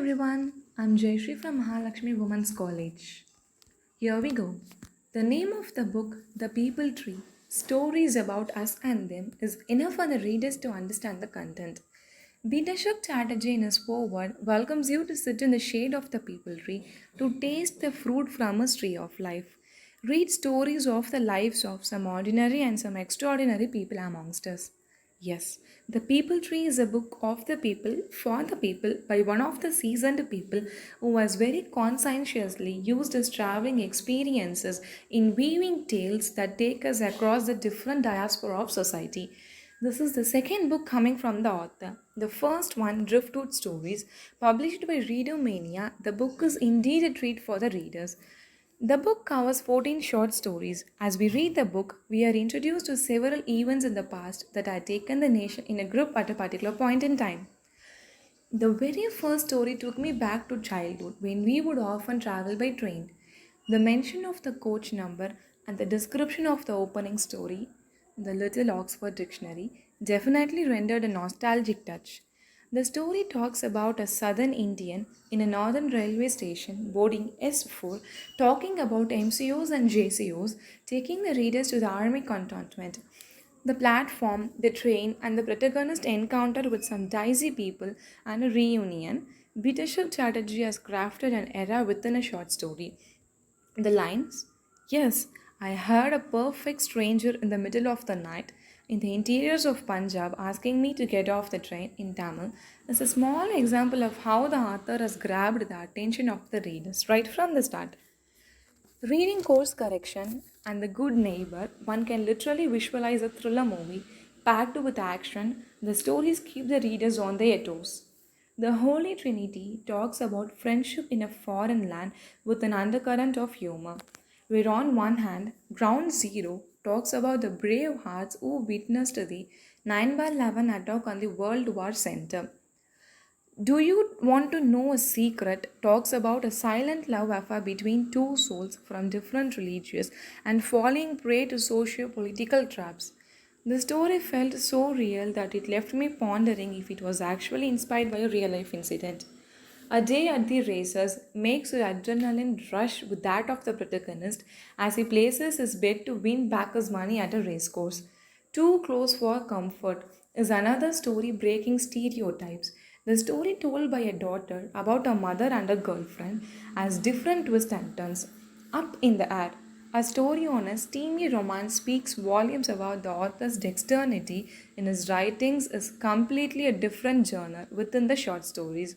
everyone, I'm Jayashree from Mahalakshmi Women's College. Here we go. The name of the book, The People Tree Stories About Us and Them, is enough for the readers to understand the content. Beetashok Chatterjee in his foreword welcomes you to sit in the shade of the people tree to taste the fruit from a tree of life. Read stories of the lives of some ordinary and some extraordinary people amongst us. Yes, The People Tree is a book of the people for the people by one of the seasoned people who has very conscientiously used his traveling experiences in weaving tales that take us across the different diaspora of society. This is the second book coming from the author. The first one, Driftwood Stories, published by Reader Mania. The book is indeed a treat for the readers. The book covers 14 short stories. As we read the book, we are introduced to several events in the past that had taken the nation in a group at a particular point in time. The very first story took me back to childhood when we would often travel by train. The mention of the coach number and the description of the opening story, the Little Oxford Dictionary, definitely rendered a nostalgic touch. The story talks about a southern Indian in a northern railway station boarding S4, talking about MCOs and JCOs, taking the readers to the army cantonment. The platform, the train, and the protagonist encounter with some dicey people and a reunion. Beetashok Chatterjee has crafted an era within a short story. The lines, "Yes, I heard a perfect stranger in the middle of the night in the interiors of Punjab asking me to get off the train in Tamil," is a small example of how the author has grabbed the attention of the readers right from the start. Reading Course Correction and The Good Neighbor, one can literally visualize a thriller movie packed with action. The stories keep the readers on their toes. The Holy Trinity talks about friendship in a foreign land with an undercurrent of humor, where on one hand, Ground Zero talks about the brave hearts who witnessed the 9/11 attack on the World War Center. Do you want to know a secret? Talks about a silent love affair between two souls from different religions and falling prey to socio political traps. The story felt so real that it left me pondering if it was actually inspired by a real life incident. A day at the races makes your adrenaline rush with that of the protagonist as he places his bet to win back his money at a racecourse. Too Close for Comfort is another story breaking stereotypes. The story told by a daughter about a mother and a girlfriend has different twists and turns. Up in the Air, a story on a steamy romance, speaks volumes about the author's dexterity in his writings, is completely a different genre within the short stories.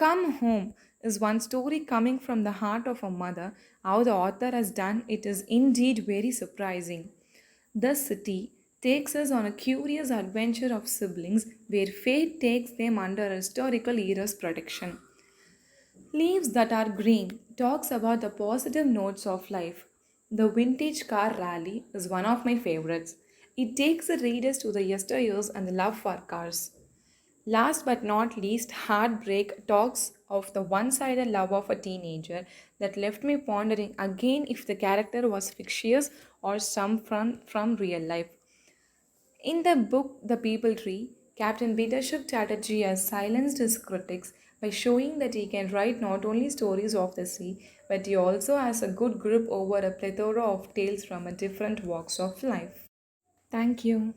Come Home is one story coming from the heart of a mother. How the author has done it is indeed very surprising. The City takes us on a curious adventure of siblings where fate takes them under a historical era's protection. Leaves That Are Green talks about the positive notes of life. The Vintage Car Rally is one of my favorites. It takes the readers to the yesteryears and the love for cars. Last but not least, Heartbreak talks of the one sided love of a teenager that left me pondering again if the character was fictitious or some from real life. In the book The People Tree, Captain Beetashok Chatterjee has silenced his critics by showing that he can write not only stories of the sea, but he also has a good grip over a plethora of tales from a different walks of life. Thank you.